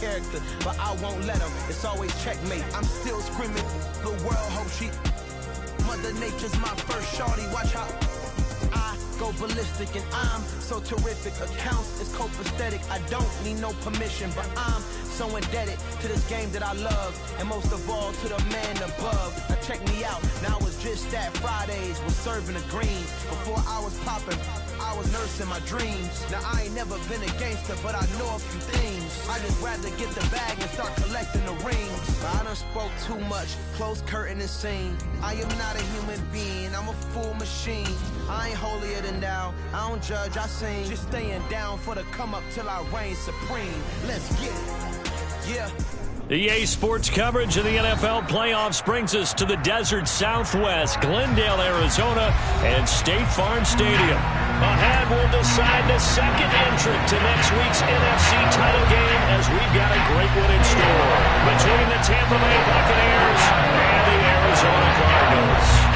character, but I won't let them. It's always checkmate. I'm still screaming. The world hopes she. Mother Nature's my first shorty. Watch how I go ballistic, and I'm so terrific. Accounts is copacetic. I don't need no permission, but I'm so indebted to this game that I love, and most of all to the man above. Now check me out. Now it's just that Fridays was serving the green. Before I was popping, I was nursing my dreams. Now I ain't never been a gangster, but I know a few things. I just rather get the bag and start collecting the rings. But I done spoke too much. Close curtain and scene. I am not a human being. I'm a full machine. I ain't holier than thou. I don't judge. I sing. Just staying down for the come up till I reign supreme. Let's get it. Yeah. EA Sports coverage of the NFL playoffs brings us to the desert Southwest, Glendale, Arizona, and State Farm Stadium. Ahead, we'll decide the second entrant to next week's NFC title game, as we've got a great one in store between the Tampa Bay Buccaneers and the Arizona Cardinals.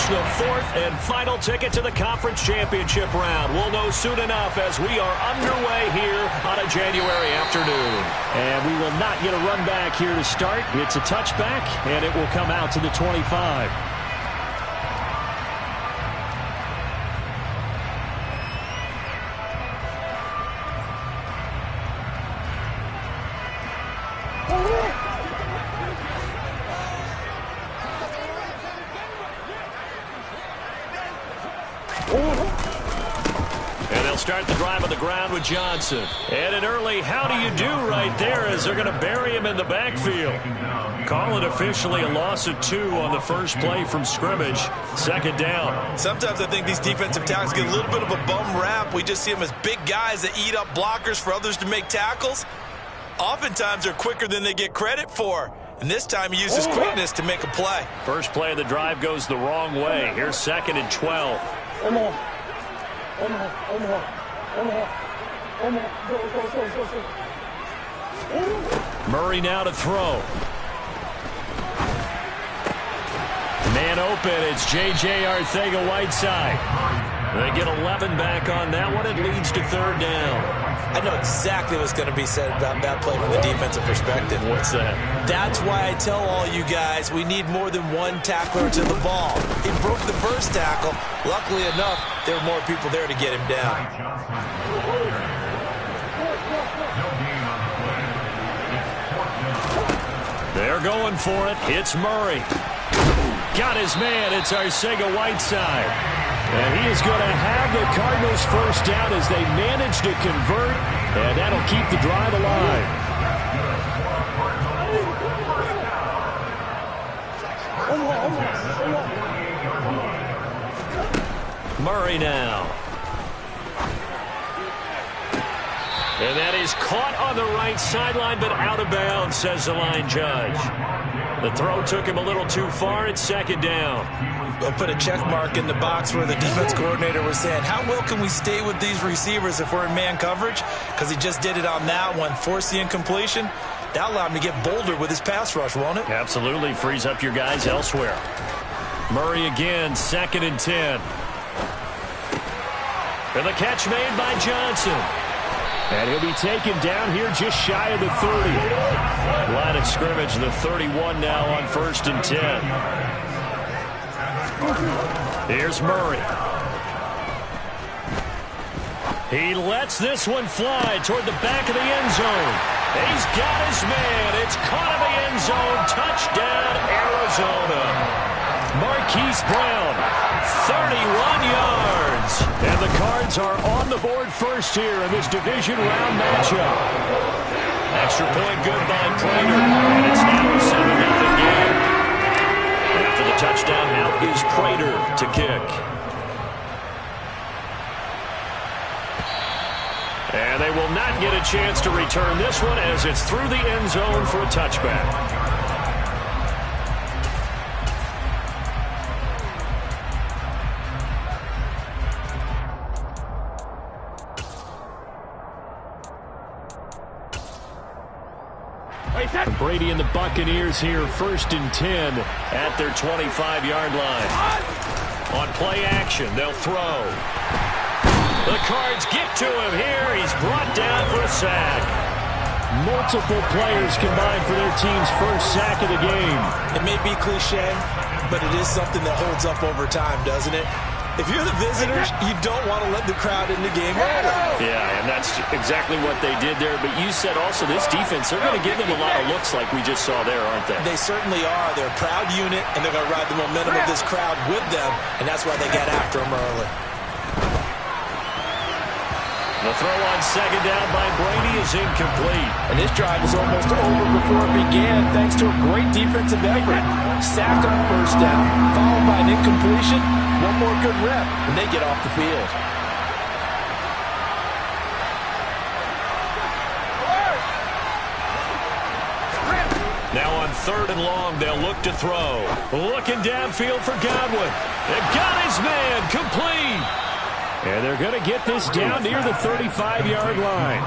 The fourth and final ticket to the conference championship round. We'll know soon enough as we are underway here on a January afternoon. And we will not get a run back here to start. It's a touchback, and it will come out to the 25. Start the drive on the ground with Johnson. And an early how do you do right there as they're going to bury him in the backfield. Call it officially a loss of 2 on the first play from scrimmage. Second down. Sometimes I think these defensive tackles get a little bit of a bum rap. We just see them as big guys that eat up blockers for others to make tackles. Oftentimes they're quicker than they get credit for. And this time he uses quickness to make a play. First play of the drive goes the wrong way. Here's 2nd and 12. Murray now to throw. Man open. It's J.J. Arcega-Whiteside. They get 11 back on that one. It leads to 3rd down. I know exactly what's going to be said about that play from the defensive perspective. What's that? That's why I tell all you guys we need more than one tackler to the ball. He broke the first tackle. Luckily enough, there were more people there to get him down. They're going for it. It's Murray. Got his man. It's Arcega-Whiteside. And he is going to have the Cardinals first down as they manage to convert, and that'll keep the drive alive. Murray now. And that is caught on the right sideline, but out of bounds, says the line judge. The throw took him a little too far. It's 2nd down. We'll put a check mark in the box where the defense coordinator was saying, how well can we stay with these receivers if we're in man coverage? Because he just did it on that one, forced the incompletion. That allowed him to get bolder with his pass rush, won't it? Absolutely. Frees up your guys elsewhere. Murray again, 2nd and 10. And the catch made by Johnson. And he'll be taken down here just shy of the 30. Line of scrimmage, the 31 now on 1st and 10. Here's Murray. He lets this one fly toward the back of the end zone. He's got his man. It's caught in the end zone. Touchdown, Arizona. Marquise Brown, 31 yards. And the Cards are on the board first here in this division round matchup. Extra point good by Prater. And it's now a 7-0 game. After the touchdown, out is Prater to kick. And they will not get a chance to return this one as it's through the end zone for a touchback. Brady and the Buccaneers here, 1st and 10 at their 25-yard line. On play action, they'll throw. The Cards get to him here. He's brought down for a sack. Multiple players combined for their team's first sack of the game. It may be cliche, but it is something that holds up over time, doesn't it? If you're the visitors, you don't want to let the crowd in the game early. Yeah, and that's exactly what they did there. But you said also this defense, they're going to give them a lot of looks like we just saw there, aren't they? They certainly are. They're a proud unit, and they're going to ride the momentum of this crowd with them, and that's why they got after them early. The throw on second down by Brady is incomplete. And this drive is almost over before it began, thanks to a great defensive effort. Sack on first down, followed by an incompletion. One more good rep, and they get off the field. Now on third and long, they'll look to throw. Looking downfield for Godwin. They've got his man complete. And they're going to get this down near the 35-yard line.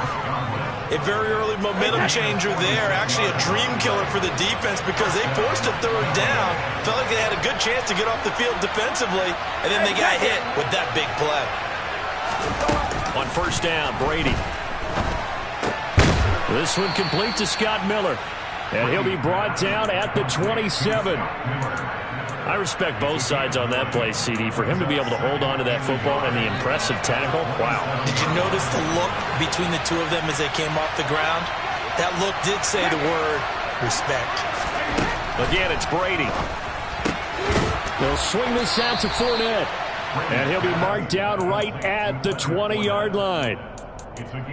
A very early momentum changer there. Actually a dream killer for the defense because they forced a third down. Felt like they had a good chance to get off the field defensively, and then they got hit with that big play. On first down, Brady. This one complete to Scott Miller. And he'll be brought down at the 27. I respect both sides on that play, CD. For him to be able to hold on to that football and the impressive tackle, wow. Did you notice the look between the two of them as they came off the ground? That look did say the word respect. Again, it's Brady. They'll swing this out to Fournette. And he'll be marked down right at the 20-yard line.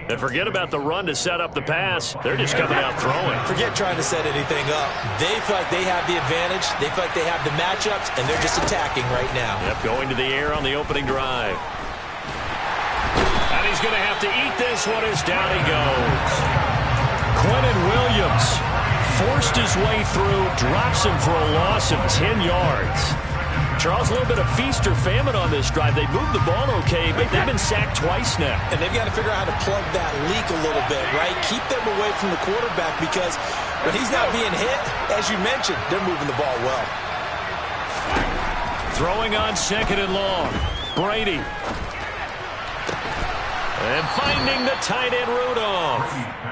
And forget about the run to set up the pass. They're just coming out throwing. Forget trying to set anything up. They feel like they have the advantage. They feel like they have the matchups, and they're just attacking right now. Yep, going to the air on the opening drive. And he's going to have to eat this one as down he goes. Quentin Williams forced his way through, drops him for a loss of 10 yards. Charles, a little bit of feast or famine on this drive. They moved the ball okay, but they've been sacked twice now. And they've got to figure out how to plug that leak a little bit, right? Keep them away from the quarterback because when he's not being hit, as you mentioned, they're moving the ball well. Throwing on second and long. Brady. And finding the tight end Rudolph.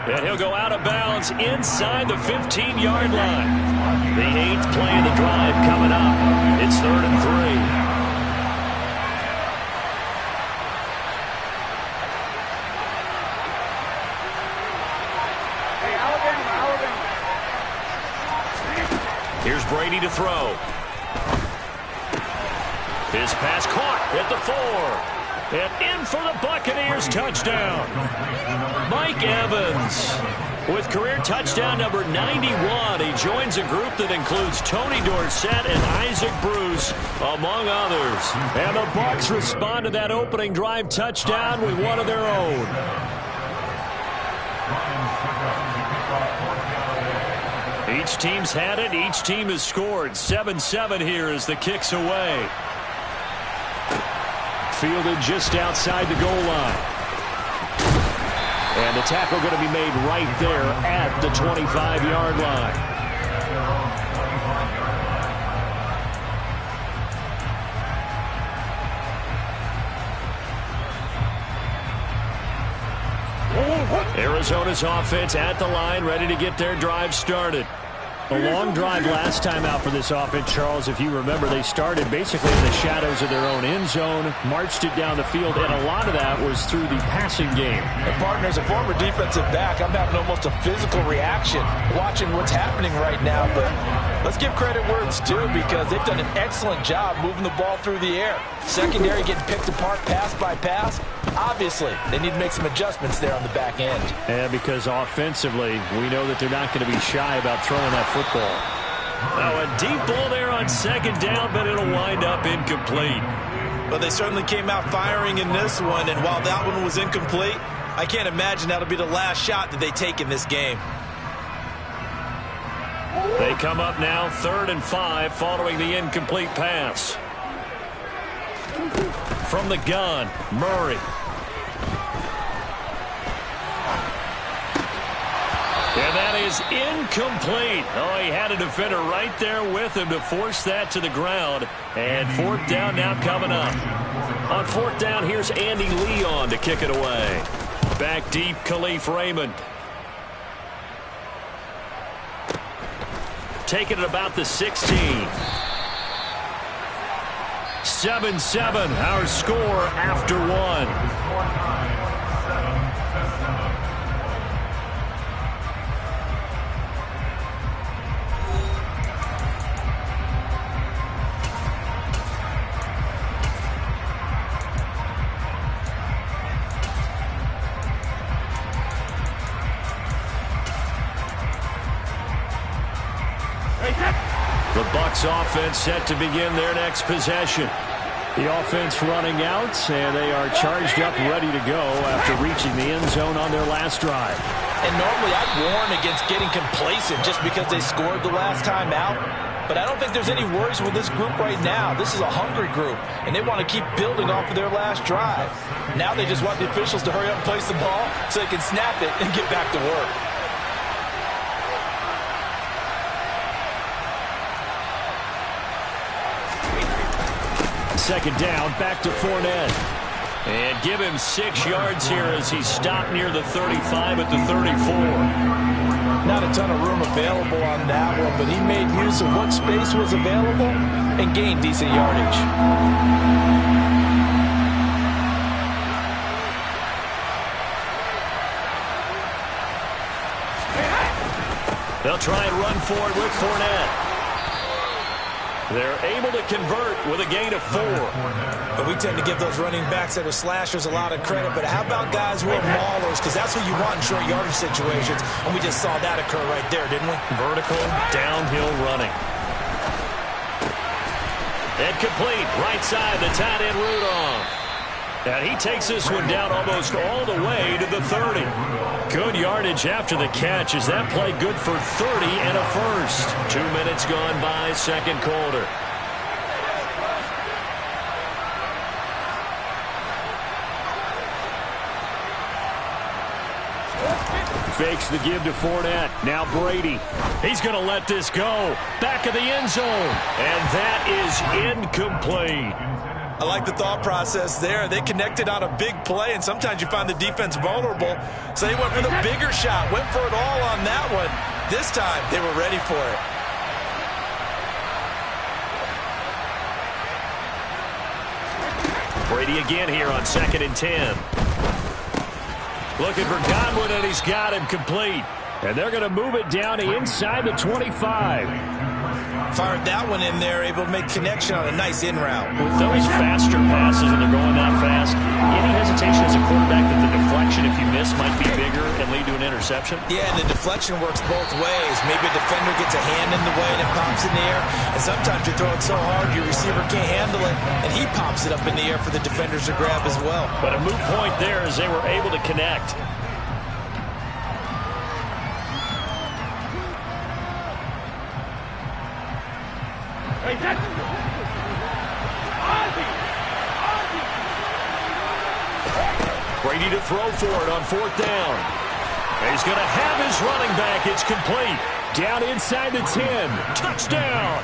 And he'll go out of bounds inside the 15-yard line. The 8th play of the drive coming up. It's 3rd and 3. Here's Brady to throw. His pass caught at the 4. And in for the Buccaneers touchdown. Mike Evans with career touchdown number 91. He joins a group that includes Tony Dorsett and Isaac Bruce, among others. And the Bucs respond to that opening drive touchdown with one of their own. Each team's had it. Each team has scored. 7-7 here as the kick's away. Fielded just outside the goal line. And the tackle going to be made right there at the 25-yard line. Arizona's offense at the line, ready to get their drive started. A long drive last time out for this offense, Charles. If you remember, they started basically in the shadows of their own end zone, marched it down the field, and a lot of that was through the passing game. And partner, as a former defensive back, I'm having almost a physical reaction watching what's happening right now. But let's give credit where it's due because they've done an excellent job moving the ball through the air. Secondary getting picked apart pass by pass. Obviously, they need to make some adjustments there on the back end. Yeah, because offensively, we know that they're not going to be shy about throwing that football. Now a deep ball there on second down, but it'll wind up incomplete. But they certainly came out firing in this one, and while that one was incomplete, I can't imagine that'll be the last shot that they take in this game. They come up now 3rd and 5 following the incomplete pass. From the gun, Murray. And that is incomplete. Oh, he had a defender right there with him to force that to the ground. And 4th down now coming up. On fourth down, here's Andy Leon to kick it away. Back deep, Khalif Raymond. Taking it about the 16. 7-7, our score after one. The Bucs offense set to begin their next possession. The offense running out, and they are charged up, ready to go after reaching the end zone on their last drive. And normally I'd warn against getting complacent just because they scored the last time out. But I don't think there's any worries with this group right now. This is a hungry group, and they want to keep building off of their last drive. Now they just want the officials to hurry up and place the ball so they can snap it and get back to work. Second down, back to Fournette. And give him 6 yards here as he stopped near the 35 at the 34. Not a ton of room available on that one, but he made use of what space was available and gained decent yardage. They'll try and run for it with Fournette. They're able to convert with a gain of 4. But we tend to give those running backs that are slashers a lot of credit. But how about guys who are maulers? Because that's what you want in short yardage situations. And we just saw that occur right there, didn't we? Vertical, downhill running. And complete, right side, the tight end Rudolph. And he takes this one down almost all the way to the 30. Good yardage after the catch. Is that play good for 30 and a first? 2 minutes gone by, second quarter. Fakes the give to Fournette. Now Brady. He's going to let this go. Back of the end zone. And that is incomplete. I like the thought process there. They connected on a big play, and sometimes you find the defense vulnerable. So they went for the bigger shot, went for it all on that one. This time, they were ready for it. Brady again here on 2nd and 10. Looking for Godwin, and he's got him complete. And they're going to move it down to inside the 25. Fired that one in there, able to make connection on a nice in route. With those faster passes and they're going that fast, any hesitation as a quarterback that the deflection, if you miss, might be bigger and lead to an interception? Yeah, and the deflection works both ways. Maybe a defender gets a hand in the way and it pops in the air. And sometimes you throw it so hard your receiver can't handle it, and he pops it up in the air for the defenders to grab as well. But a moot point there as they were able to connect. Brady to throw for it on 4th down. And he's going to have his running back. It's complete. Down inside the 10. Touchdown.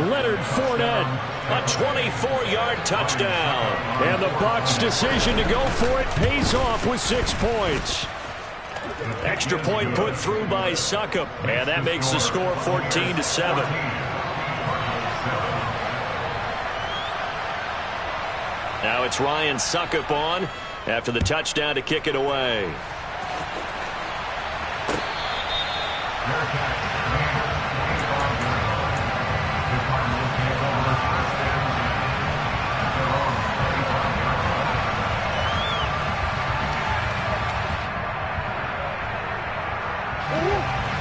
Leonard Fournette. A 24-yard touchdown. And the Bucs' decision to go for it pays off with 6 points. Extra point put through by Succop. And that makes the score 14-7. Now it's Ryan Succop on after the touchdown to kick it away.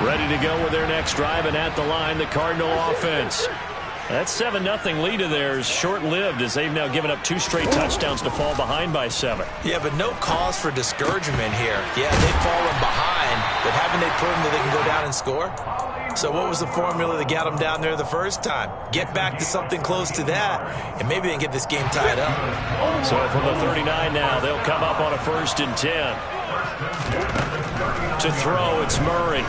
Ready to go with their next drive, and at the line, the Cardinal offense. That 7-0 lead of theirs short-lived as they've now given up 2 straight touchdowns to fall behind by 7. Yeah, but no cause for discouragement here. Yeah, they've fallen behind, but haven't they proven that they can go down and score? So what was the formula that got them down there the first time? Get back to something close to that, and maybe they can get this game tied up. So from the 39 now, they'll come up on a 1st and 10. To throw, it's Murray.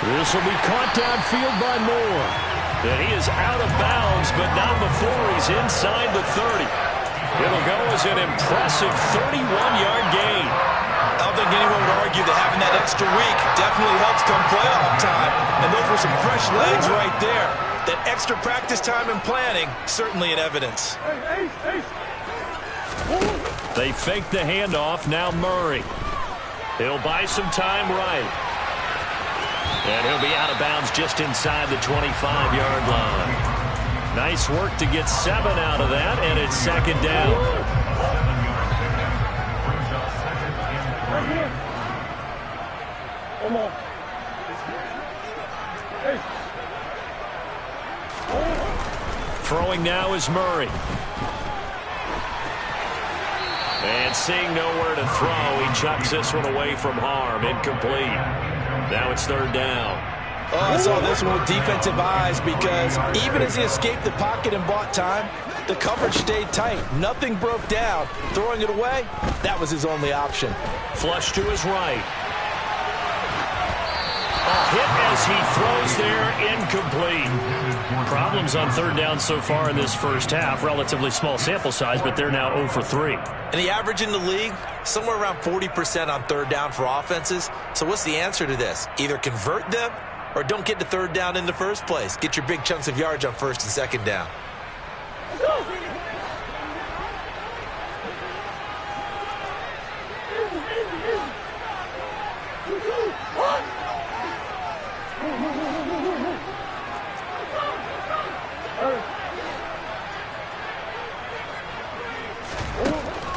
This will be caught downfield by Moore. And he is out of bounds, but not before he's inside the 30. It'll go as an impressive 31-yard gain. I don't think anyone would argue that having that extra week definitely helps come playoff time. And those were some fresh legs right there. That extra practice time and planning, certainly in evidence. They fake the handoff. Now Murray. He'll buy some time right. And he'll be out of bounds just inside the 25-yard line. Nice work to get 7 out of that, and it's second down. Throwing now is Murray. And seeing nowhere to throw, he chucks this one away from harm. Incomplete. Now it's third down. Oh, I saw this one with defensive eyes because even as he escaped the pocket and bought time, the coverage stayed tight. Nothing broke down. Throwing it away, that was his only option. Flush to his right. A hit as he throws there, incomplete. Problems on third down so far in this first half. Relatively small sample size, but they're now 0 for 3. And the average in the league, somewhere around 40% on third down for offenses. So what's the answer to this? Either convert them or don't get to third down in the first place. Get your big chunks of yards on first and second down.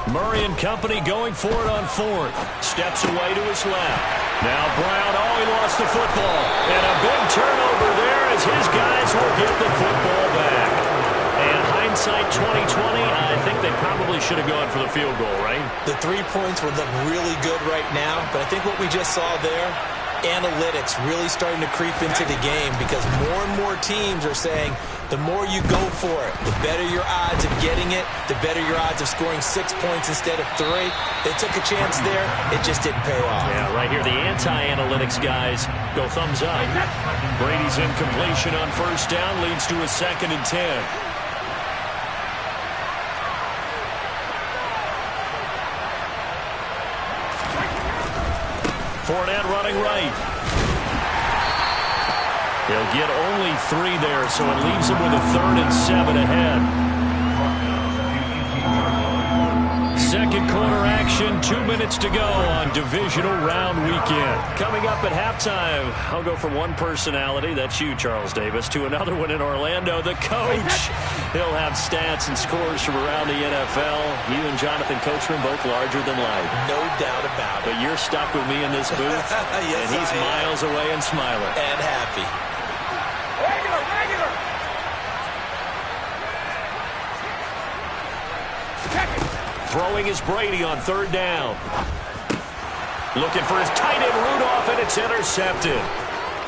Murray and company going for it on fourth. Steps away to his left. Now Brown, he lost the football. And a big turnover there as his guys will get the football back. And hindsight 2020, I think they probably should have gone for the field goal, right? The 3 points would look really good right now, but I think what we just saw there, analytics really starting to creep into the game because more and more teams are saying the more you go for it, the better your odds of getting it, the better your odds of scoring 6 points instead of 3. They took a chance there. It just didn't pay off. Yeah, right here, the anti-analytics guys go thumbs up. Brady's incompletion on first down leads to a 2nd and 10. Fournette running right. He'll get only 3 there, so it leaves him with a 3rd and 7 ahead. Second quarter action, 2 minutes to go on divisional round weekend. Coming up at halftime, I'll go from one personality, that's you, Charles Davis, to another one in Orlando, the coach. He'll have stats and scores from around the NFL. You and Jonathan Coachman both larger than life. No doubt about it. But you're stuck with me in this booth, yes, and he's miles away and smiling. And happy. Throwing is Brady on third down. Looking for his tight end Rudolph, and it's intercepted.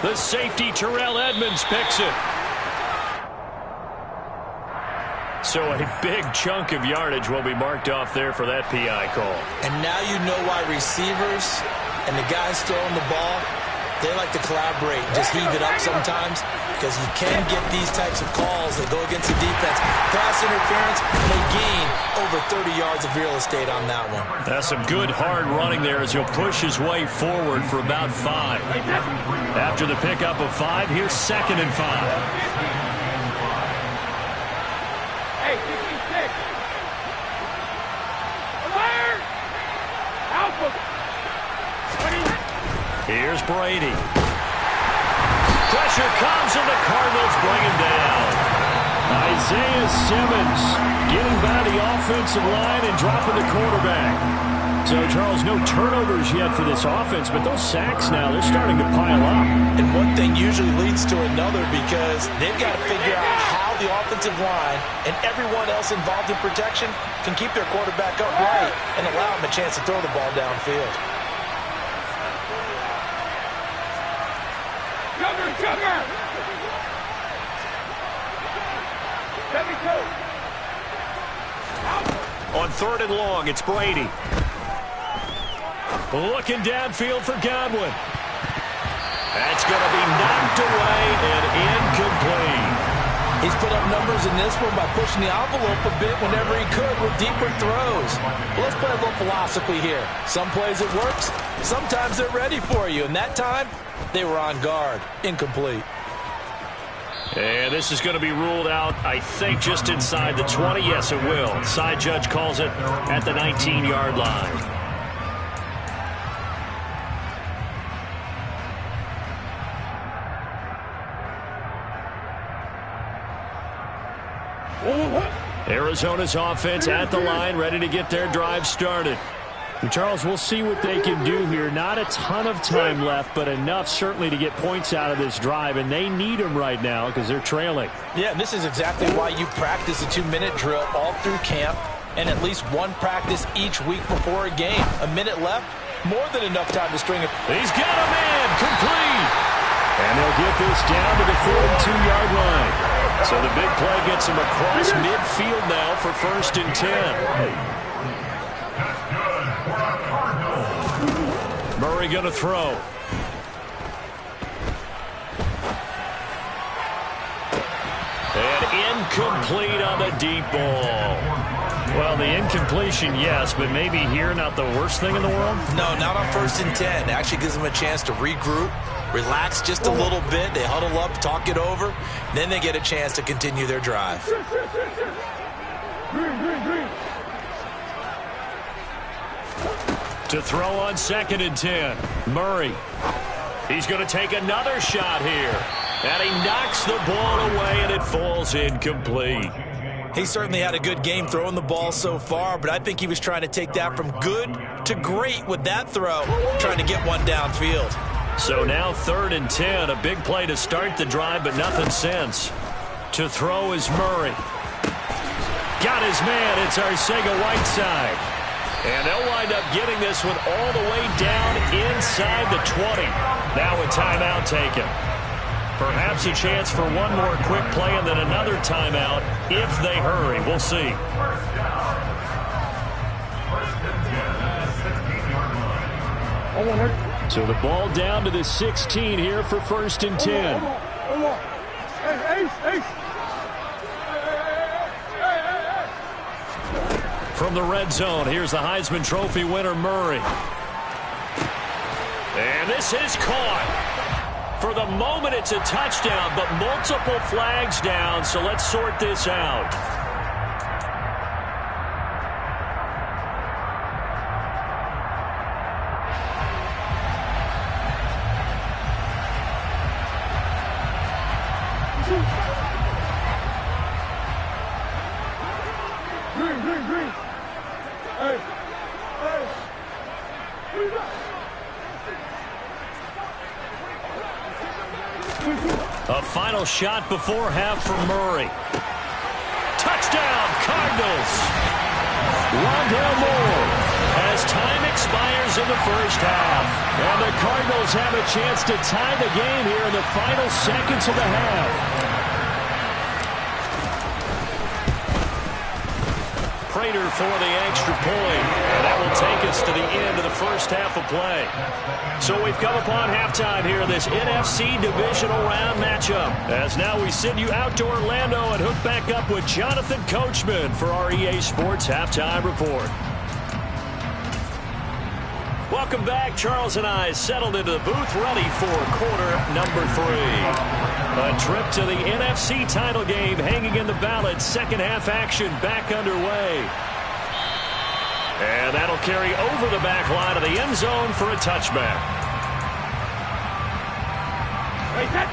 The safety Terrell Edmonds picks it. So a big chunk of yardage will be marked off there for that PI call. And now you know why receivers and the guys throwing the ball, they like to collaborate and just heave it up sometimes because you can get these types of calls that go against the defense. Pass interference may gain over 30 yards of real estate on that one. That's some good hard running there as he'll push his way forward for about 5. After the pickup of 5, here's 2nd and 5. Here's Brady. Pressure comes and the Cardinals bring him down. Isaiah Simmons getting by the offensive line and dropping the quarterback. So, Charles, no turnovers yet for this offense, but those sacks now, they're starting to pile up. And one thing usually leads to another because they've got to figure out how the offensive line and everyone else involved in protection can keep their quarterback upright and allow him a chance to throw the ball downfield. On 3rd and long, it's Brady. Looking downfield for Godwin. That's going to be knocked away and incomplete. He's put up numbers in this one by pushing the envelope a bit whenever he could with deeper throws. Well, let's play a little philosophy here. Some plays it works. Sometimes they're ready for you. And that time, they were on guard. Incomplete. And this is going to be ruled out, I think, just inside the 20. Yes, it will. Side judge calls it at the 19-yard line. Arizona's offense at the line, ready to get their drive started. And Charles, we'll see what they can do here. Not a ton of time left, but enough certainly to get points out of this drive, and they need them right now because they're trailing. Yeah, and this is exactly why you practice a 2-minute drill all through camp and at least one practice each week before a game. A minute left, more than enough time to string it. He's got a man, complete. And they'll get this down to the 42-yard line. So the big play gets him across midfield now for 1st and 10. Murray going to throw. And incomplete on the deep ball. Well, the incompletion, yes, but maybe here not the worst thing in the world? No, not on 1st and 10. It actually gives them a chance to regroup, relax just a little bit. They huddle up, talk it over. Then they get a chance to continue their drive. To throw on 2nd and 10. Murray. He's going to take another shot here. And he knocks the ball away, and it falls incomplete. He certainly had a good game throwing the ball so far, but I think he was trying to take that from good to great with that throw, trying to get one downfield. So now 3rd and 10, a big play to start the drive, but nothing since. To throw is Murray. Got his man. It's Arcega-Whiteside. And they'll wind up getting this one all the way down inside the 20. Now a timeout taken. Perhaps a chance for one more quick play and then another timeout if they hurry. We'll see. So the ball down to the 16 here for 1st and 10. From the red zone, here's the Heisman Trophy winner, Murray. And this is caught. For the moment, it's a touchdown, but multiple flags down, so let's sort this out. A final shot before half for Murray. Touchdown, Cardinals. Rondale Moore as time expires in the first half. And the Cardinals have a chance to tie the game here in the final seconds of the half. Prater for the extra point. And that will take us to the end of the first half of play. So we've come upon halftime here in this NFC Divisional Round matchup. As now we send you out to Orlando and hook back up with Jonathan Coachman for our EA Sports Halftime Report. Welcome back. Charles and I settled into the booth ready for quarter number 3. A trip to the NFC title game hanging in the balance. Second half action back underway. And that'll carry over the back line of the end zone for a touchback.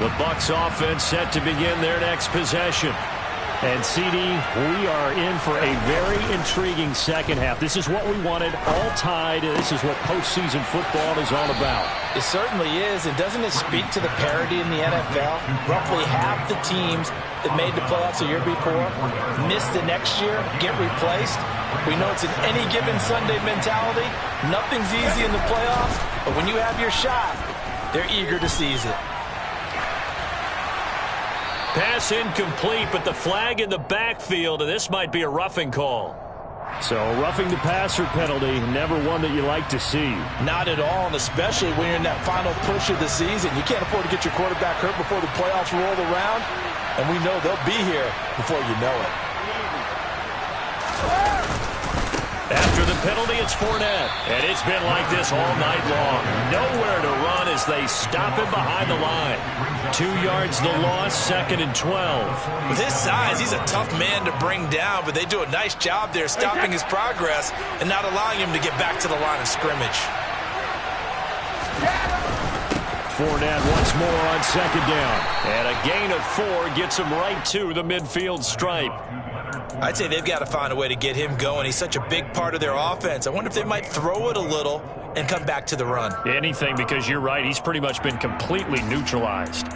The Bucs offense set to begin their next possession. And, CD, we are in for a very intriguing second half. This is what we wanted, all tied. This is what postseason football is all about. It certainly is, and doesn't it speak to the parity in the NFL? Roughly half the teams that made the playoffs the year before miss the next year, get replaced. We know it's an any given Sunday mentality. Nothing's easy in the playoffs, but when you have your shot, they're eager to seize it. Pass incomplete, but the flag in the backfield, and this might be a roughing call. So a roughing the passer penalty, never one that you like to see. Not at all, and especially when you're in that final push of the season. You can't afford to get your quarterback hurt before the playoffs roll around. and we know they'll be here before you know it. After the penalty, it's Fournette. And it's been like this all night long. Nowhere to run as they stop him behind the line. 2 yards the loss, 2nd and 12. With his size, he's a tough man to bring down, but they do a nice job there stopping his progress and not allowing him to get back to the line of scrimmage. Fournette once more on 2nd down. And a gain of 4 gets him right to the midfield stripe. I'd say they've got to find a way to get him going. He's such a big part of their offense. I wonder if they might throw it a little and come back to the run. Anything, because you're right. He's pretty much been completely neutralized.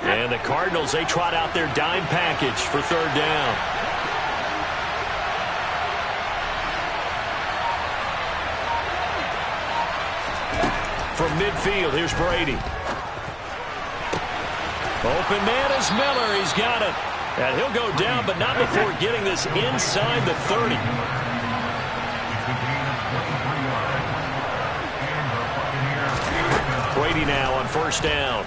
And the Cardinals, they trot out their dime package for 3rd down. From midfield, here's Brady. Open man is Miller. He's got it. And he'll go down, but not before getting this inside the 30. Brady now on 1st down.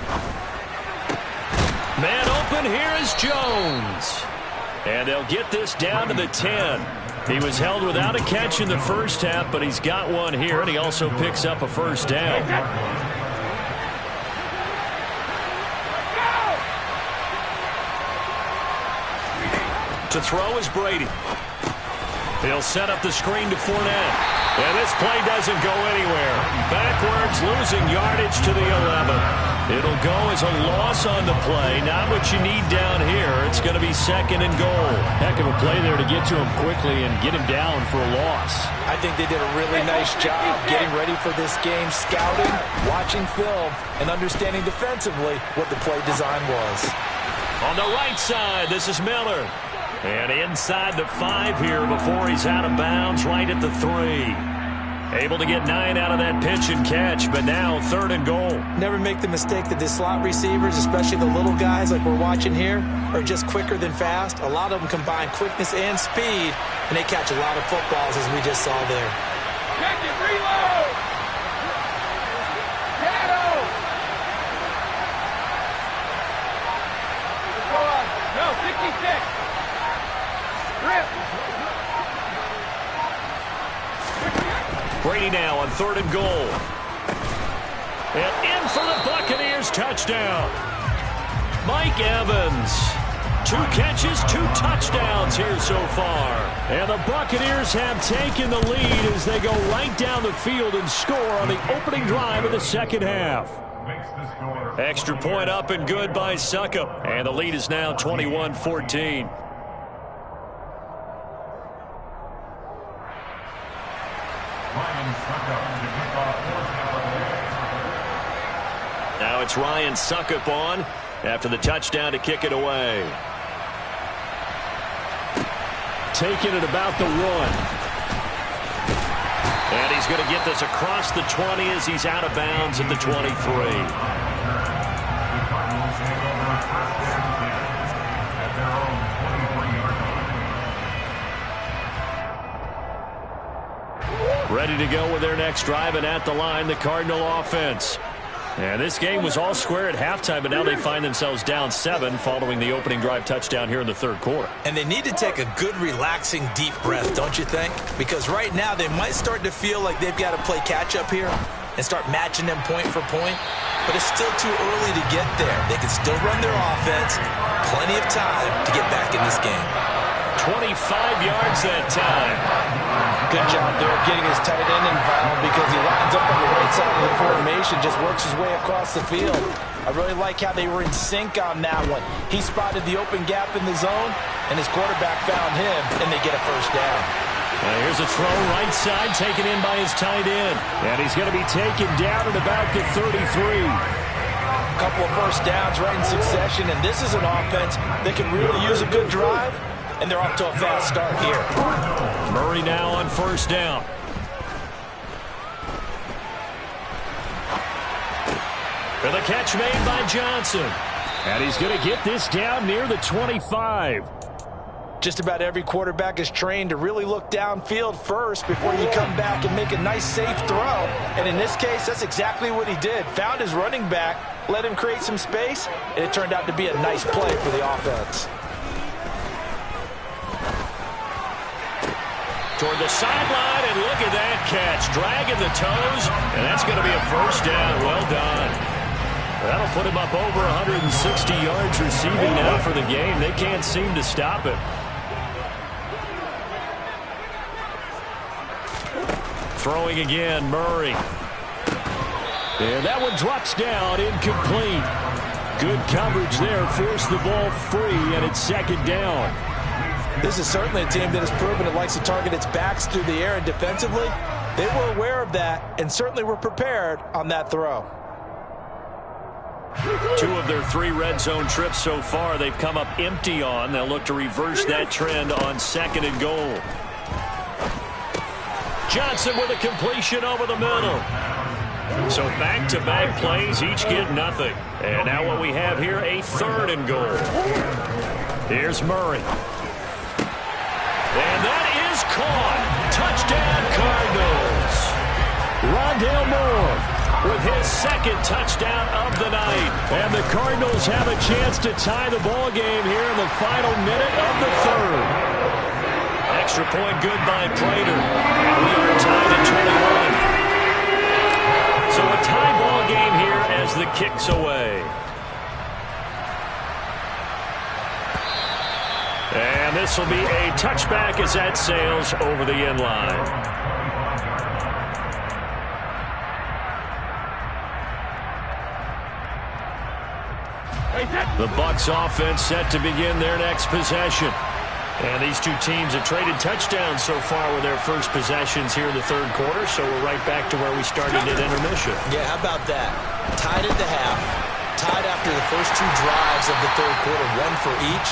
Man open, here is Jones. And they'll get this down to the 10. He was held without a catch in the first half, but he's got one here, and he also picks up a 1st down. To throw is Brady. He'll set up the screen to Fournette. And this play doesn't go anywhere. Backwards, losing yardage to the 11. It'll go as a loss on the play. Not what you need down here. It's going to be 2nd and goal. Heck of a play there to get to him quickly and get him down for a loss. I think they did a really nice job getting ready for this game, scouting, watching film, and understanding defensively what the play design was. On the right side, this is Miller. And inside the 5 here before he's out of bounds, right at the 3. Able to get 9 out of that pitch and catch, but now 3rd and goal. Never make the mistake that the slot receivers, especially the little guys like we're watching here, are just quicker than fast. A lot of them combine quickness and speed, and they catch a lot of footballs, as we just saw there. Check it, reload! Shadow! Go on. No, 66. Rip. Brady now on 3rd and goal. And in for the Buccaneers touchdown. Mike Evans. 2 catches, 2 touchdowns here so far. And the Buccaneers have taken the lead as they go right down the field and score on the opening drive of the 2nd half. Extra point up and good by Suckup. And the lead is now 21-14. Now it's Ryan Suckup on after the touchdown to kick it away. Taking it about the 1. And he's going to get this across the 20 as he's out of bounds at the 23. Ready to go with their next drive, and at the line, the Cardinal offense. And this game was all square at halftime, but now they find themselves down 7 following the opening drive touchdown here in the 3rd quarter. And they need to take a good, relaxing, deep breath, don't you think? Because right now they might start to feel like they've got to play catch-up here and start matching them point for point. But it's still too early to get there. They can still run their offense. Plenty of time to get back in this game. 25 yards that time. Good job there of getting his tight end involved because he lines up on the right side of the formation, just works his way across the field. I really like how they were in sync on that one. He spotted the open gap in the zone, and his quarterback found him, and they get a 1st down. Here's a throw right side taken in by his tight end. And he's going to be taken down at about the 33. A couple of 1st downs right in succession, and this is an offense that can really use a good drive. And they're off to a fast start here. Murray now on 1st down. And the catch made by Johnson. And he's going to get this down near the 25. Just about every quarterback is trained to really look downfield first before you come back and make a nice, safe throw. And in this case, that's exactly what he did. Found his running back, let him create some space, and it turned out to be a nice play for the offense. Toward the sideline, and look at that catch. Dragging the toes, and that's going to be a first down. Well done. That'll put him up over 160 yards receiving now for the game. They can't seem to stop it. Throwing again, Murray. And that one drops down, incomplete. Good coverage there, forced the ball free, and it's second down. This is certainly a team that has proven it likes to target its backs through the air, and defensively, they were aware of that and certainly were prepared on that throw. 2 of their 3 red zone trips so far they've come up empty on. They'll look to reverse that trend on second and goal. Johnson with a completion over the middle. So back-to-back plays, each get nothing. And now what we have here, a third and goal. Here's Murray. And that is caught. Touchdown, Cardinals. Rondale Moore with his second touchdown of the night. And the Cardinals have a chance to tie the ball game here in the final minute of the third. Extra point good by Prater. We are tied at 21. So a tie ball game here as the kick's away. And this will be a touchback as that sails over the end line. The Bucs offense set to begin their next possession. And these two teams have traded touchdowns so far with their first possessions here in the third quarter, so we're right back to where we started at intermission. Yeah, how about that? Tied at the half, tied after the first 2 drives of the third quarter, 1 for each.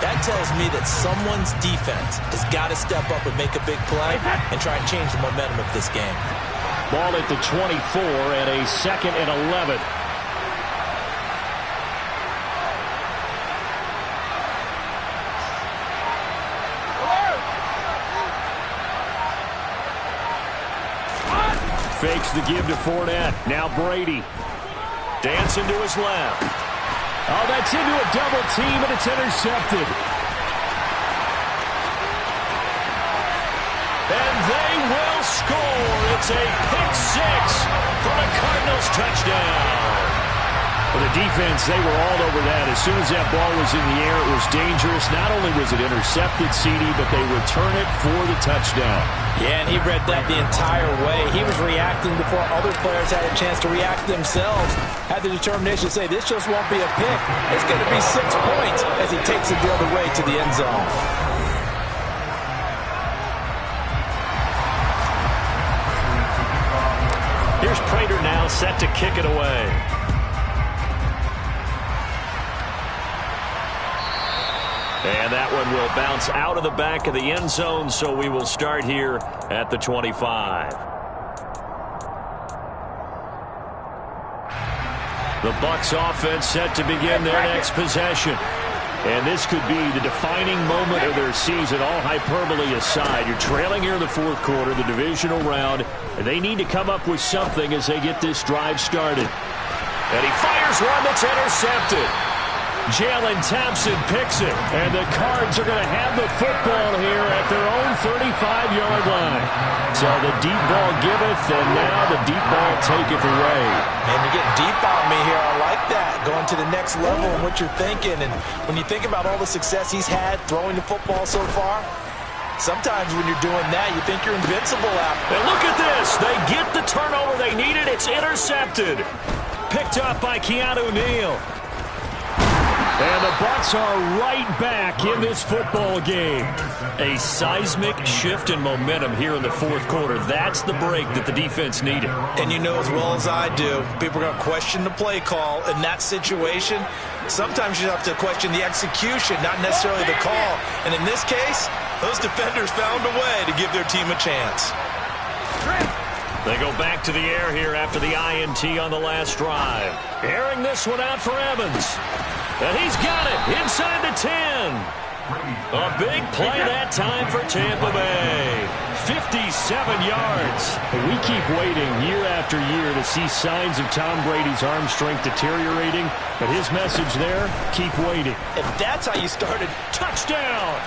That tells me that someone's defense has got to step up and make a big play and try and change the momentum of this game. Ball at the 24 and a 2nd and 11. Fakes the give to Fournette. Now Brady. Dancing to his left. Oh, that's into a double team, and it's intercepted. And they will score. It's a pick 6 for the Cardinals touchdown. Well, the defense, they were all over that. As soon as that ball was in the air, it was dangerous. Not only was it intercepted, CD, but they return it for the touchdown. Yeah, and he read that the entire way. He was reacting before other players had a chance to react themselves. Had the determination to say, this just won't be a pick. It's going to be 6 points as he takes it the other way to the end zone. Here's Prater now set to kick it away. And that one will bounce out of the back of the end zone, so we will start here at the 25. The Bucs offense set to begin their next possession. And this could be the defining moment of their season, all hyperbole aside. You're trailing here in the fourth quarter, the divisional round, and they need to come up with something as they get this drive started. And he fires one that's intercepted. Jalen Thompson picks it, and the Cards are going to have the football here at their own 35-yard line. So the deep ball giveth, and now the deep ball taketh away. And you're getting deep on me here. I like that. Going to the next level and what you're thinking. And when you think about all the success he's had throwing the football so far, sometimes when you're doing that, you think you're invincible out. And look at this. They get the turnover they needed. It's intercepted. Picked up by Keanu Neal. And the Bucs are right back in this football game. A seismic shift in momentum here in the fourth quarter. That's the break that the defense needed. And you know as well as I do, people are going to question the play call in that situation. Sometimes you have to question the execution, not necessarily the call. And in this case, those defenders found a way to give their team a chance. They go back to the air here after the INT on the last drive. Airing this one out for Evans. And he's got it inside the 10. A big play that time for Tampa Bay. 57 yards. We keep waiting year after year to see signs of Tom Brady's arm strength deteriorating. But his message there, keep waiting. And that's how you started. Touchdown!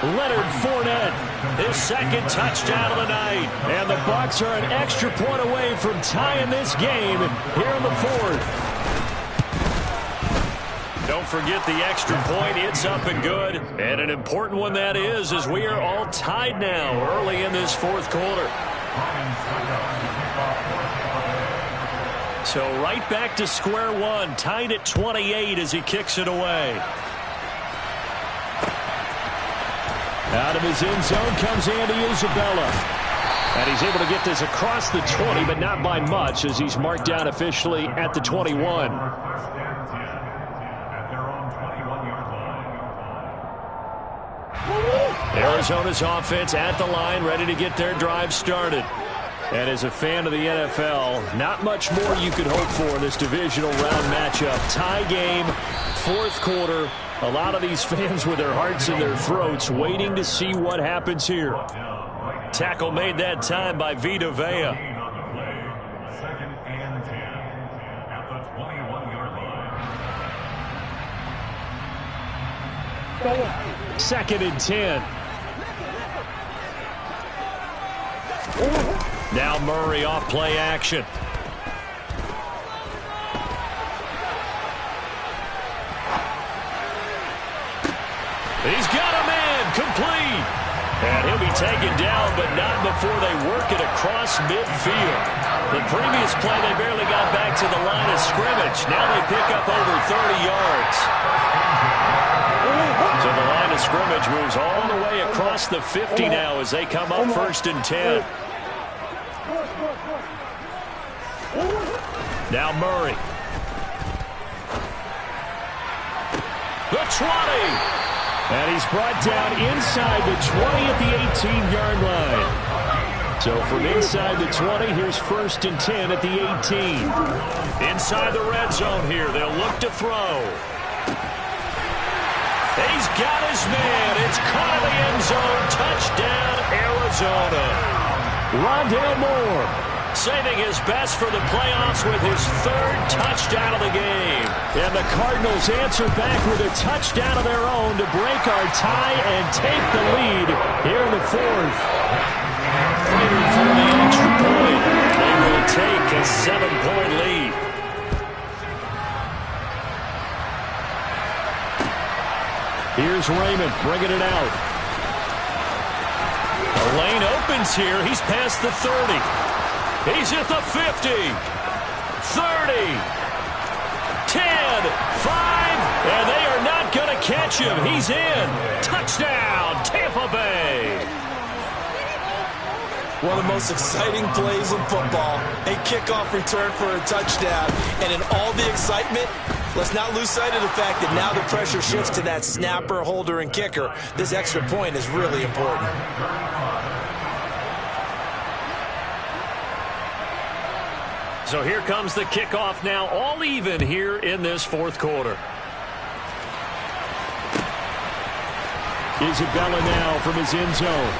Leonard Fournette, his second touchdown of the night. And the Bucs are an extra point away from tying this game here in the fourth. Don't forget the extra point. It's up and good. And an important one that is, as we are all tied now early in this fourth quarter. So right back to square one, tied at 28 as he kicks it away. Out of his end zone comes Andy Isabella. And he's able to get this across the 20, but not by much, as he's marked down officially at the 21. Arizona's offense at the line, ready to get their drive started. And as a fan of the NFL, not much more you could hope for in this divisional round matchup. Tie game, fourth quarter. A lot of these fans with their hearts in their throats waiting to see what happens here. Tackle made that time by Vita Vea. Second and 10 at the 21-yard line. Second and 10. Now Murray off play action. He's got a man complete. And he'll be taken down, but not before they work it across midfield. The previous play, they barely got back to the line of scrimmage. Now they pick up over 30 yards. So the line of scrimmage moves all the way across the 50 now as they come up first and 10. Now Murray. The 20. And he's brought down inside the 20 at the 18-yard line. So from inside the 20, here's first and 10 at the 18. Inside the red zone here, they'll look to throw. He's got his man. It's caught in the end zone. Touchdown, Arizona. Rondale Moore saving his best for the playoffs with his third touchdown of the game. And the Cardinals answer back with a touchdown of their own to break our tie and take the lead here in the fourth. Fighting for the extra point. They will take a 7-point lead. Here's Raymond bringing it out. The lane opens here. He's past the 30. He's at the 50, 30, 10, 5, and they are not going to catch him. He's in. Touchdown, Tampa Bay. One of the most exciting plays in football, a kickoff return for a touchdown. And in all the excitement, let's not lose sight of the fact that now the pressure shifts to that snapper, holder, and kicker. This extra point is really important. So here comes the kickoff now, all even here in this fourth quarter. Isabella now from his end zone.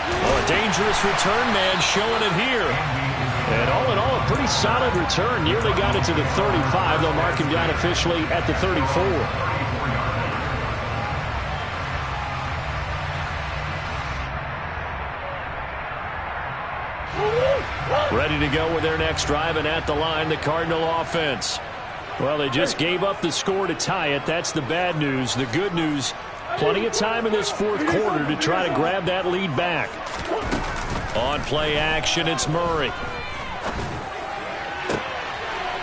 Oh, a dangerous return man showing it here. And all in all, a pretty solid return. Nearly got it to the 35. They'll mark him down officially at the 34. Ready to go with their next drive, and at the line, the Cardinal offense. Well, they just gave up the score to tie it. That's the bad news. The good news, plenty of time in this fourth quarter to try to grab that lead back. On play action, it's Murray.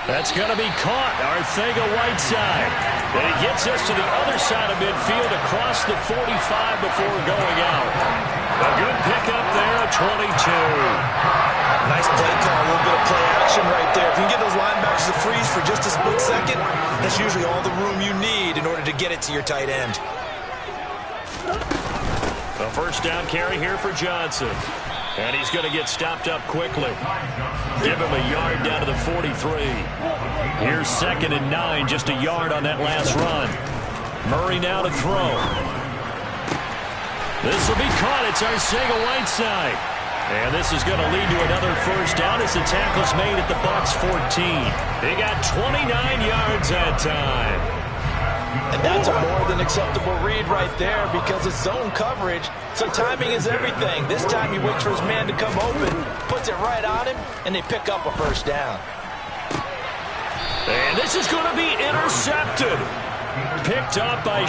That's going to be caught. Arcega-Whiteside. And he gets us to the other side of midfield across the 45 before going out. A good pickup there at 22. Nice play call, a little bit of play action right there. If you can get those linebackers to freeze for just a split second, that's usually all the room you need in order to get it to your tight end. A first down carry here for Johnson. And he's going to get stopped up quickly. Give him a yard down to the 43. Here's 2nd and 9, just a yard on that last run. Murray now to throw. This will be caught. It's Arcega-Whiteside. And this is going to lead to another first down as the tackle's made at the Bucs 14. They got 29 yards that time. And that's a more than acceptable read right there because it's zone coverage, so timing is everything. This time he waits for his man to come open, puts it right on him, and they pick up a first down. And this is going to be intercepted. Picked up by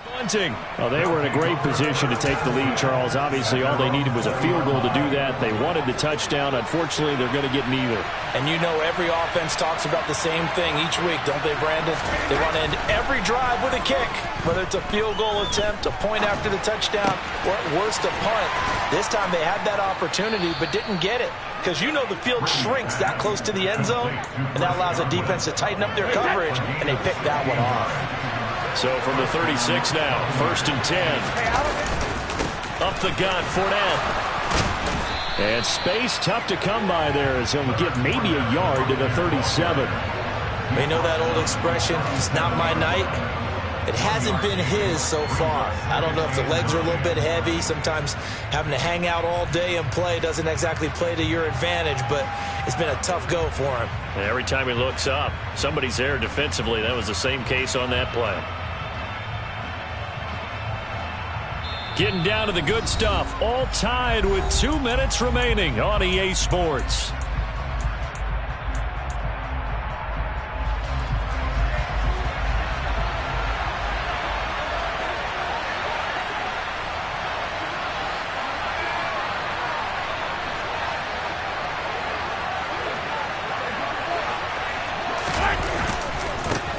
Bunting. Well, they were in a great position to take the lead, Charles. Obviously, all they needed was a field goal to do that. They wanted the touchdown. Unfortunately, they're going to get neither. And you know every offense talks about the same thing each week, don't they, Brandon? They want to end every drive with a kick, whether it's a field goal attempt, a point after the touchdown, or at worst a punt. This time they had that opportunity but didn't get it because you know the field shrinks that close to the end zone, and that allows the defense to tighten up their coverage, and they pick that one off. So from the 36 now, 1st and 10. Up the gut, Fournette. And space tough to come by there as he'll get maybe a yard to the 37. You know that old expression, it's not my night? It hasn't been his so far. I don't know if the legs are a little bit heavy. Sometimes having to hang out all day and play doesn't exactly play to your advantage, but it's been a tough go for him. And every time he looks up, somebody's there defensively. That was the same case on that play. Getting down to the good stuff. All tied with 2 minutes remaining on EA Sports.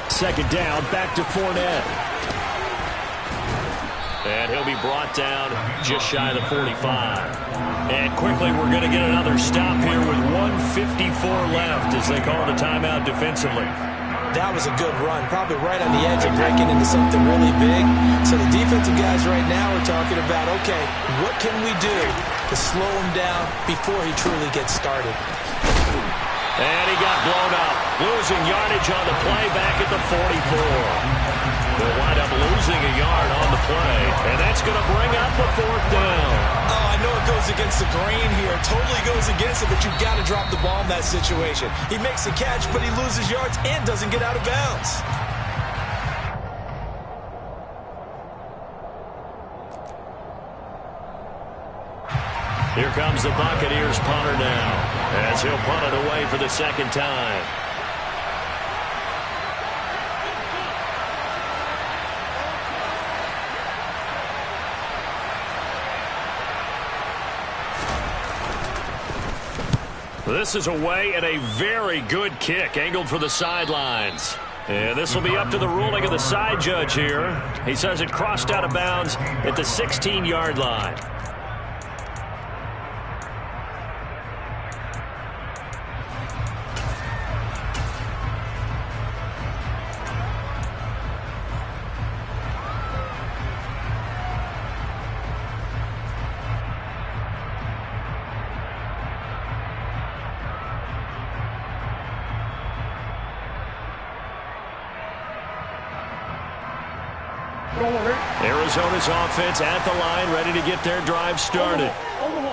Second down, back to Fournette. And he'll be brought down just shy of the 45. And quickly we're going to get another stop here with 1:54 left as they call it a timeout defensively. That was a good run, probably right on the edge of breaking into something really big. So the defensive guys right now are talking about, okay, what can we do to slow him down before he truly gets started? And he got blown up, losing yardage on the play back at the 44. They'll wind up losing a yard on the play, and that's going to bring up a 4th down. Oh, I know it goes against the grain here. Totally goes against it, but you've got to drop the ball in that situation. He makes the catch, but he loses yards and doesn't get out of bounds. Here comes the Buccaneers punter now, as he'll punt it away for the 2nd time. This is away and a very good kick angled for the sidelines. And this will be up to the ruling of the side judge here. He says it crossed out of bounds at the 16-yard line. Arizona's offense at the line, ready to get their drive started.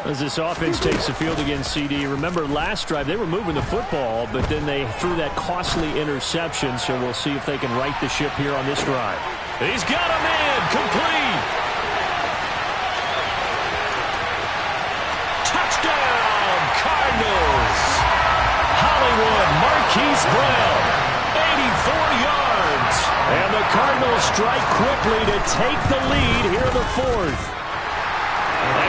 As this offense takes the field against CD, remember last drive they were moving the football, but then they threw that costly interception, so we'll see if they can right the ship here on this drive. He's got a man, complete. Touchdown, Cardinals. Hollywood Marquise Brown, 84 yards. And the Cardinals strike quickly to take the lead here in the 4th.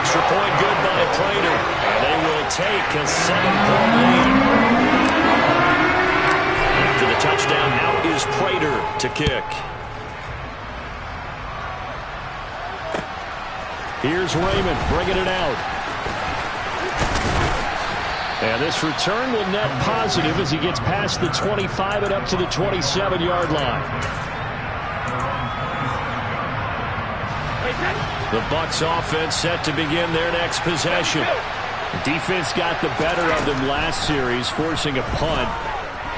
Extra point good by Prater. And they will take a 7-point lead. After the touchdown, now is Prater to kick. Here's Raymond bringing it out. And this return will net positive as he gets past the 25 and up to the 27-yard line. The Bucs offense set to begin their next possession. The defense got the better of them last series, forcing a punt.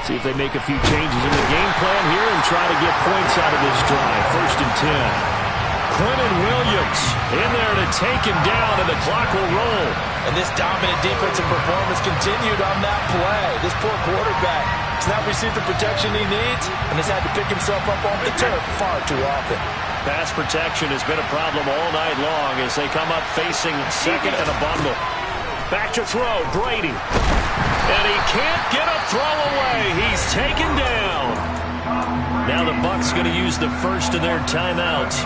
See if they make a few changes in the game plan here and try to get points out of this drive. 1st and 10. Quentin Williams in there to take him down, and the clock will roll. And this dominant defensive performance continued on that play. This poor quarterback has not received the protection he needs and has had to pick himself up off the turf far too often. Pass protection has been a problem all night long as they come up facing second and a bundle. Back to throw, Brady. And he can't get a throw away. He's taken down. Now the Bucs going to use the first of their timeouts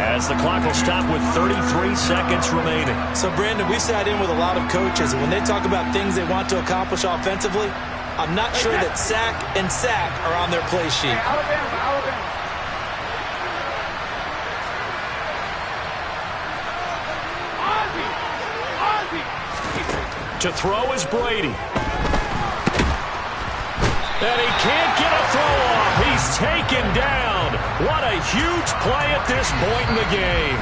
as the clock will stop with 33 seconds remaining. So, Brandon, we sat in with a lot of coaches, and when they talk about things they want to accomplish offensively, I'm not sure that sack and sack are on their play sheet. Alabama. To throw is Brady. And he can't get a throw off. He's taken down. What a huge play at this point in the game.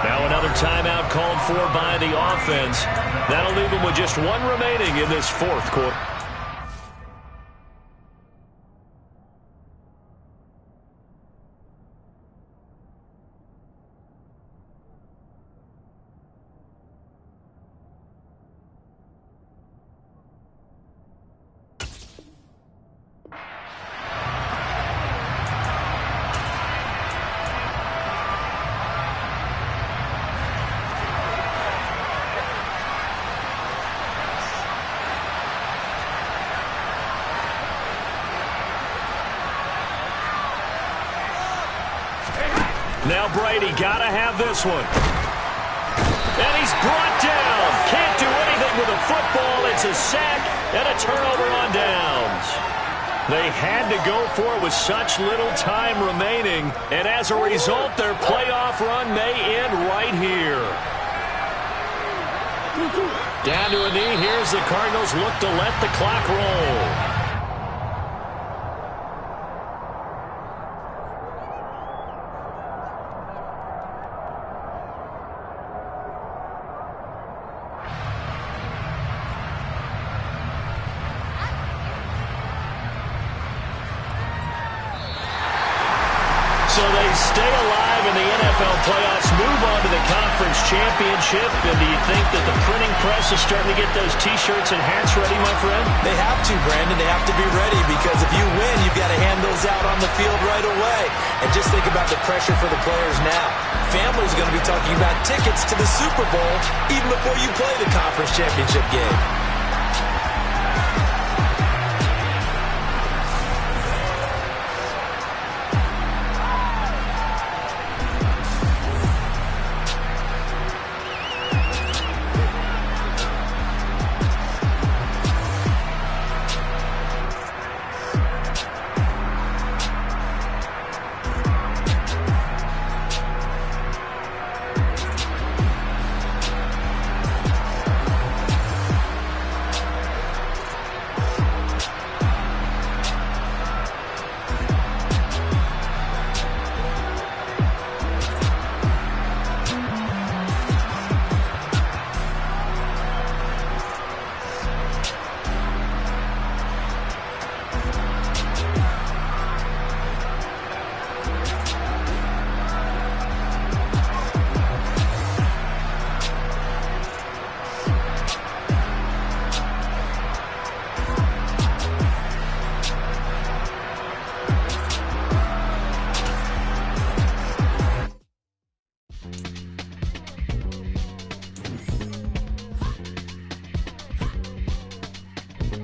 Now another timeout called for by the offense. That'll leave him with just one remaining in this 4th quarter. Now Brady got to have this one. And he's brought down. Can't do anything with a football. It's a sack and a turnover on downs. They had to go for it with such little time remaining. And as a result, their playoff run may end right here. Down to a knee. Here's the Cardinals look to let the clock roll. So they stay alive in the NFL playoffs, move on to the conference championship. And do you think that the printing press is starting to get those T-shirts and hats ready, my friend? They have to, Brandon. They have to be ready because if you win, you've got to hand those out on the field right away. And just think about the pressure for the players now. Families are going to be talking about tickets to the Super Bowl even before you play the conference championship game.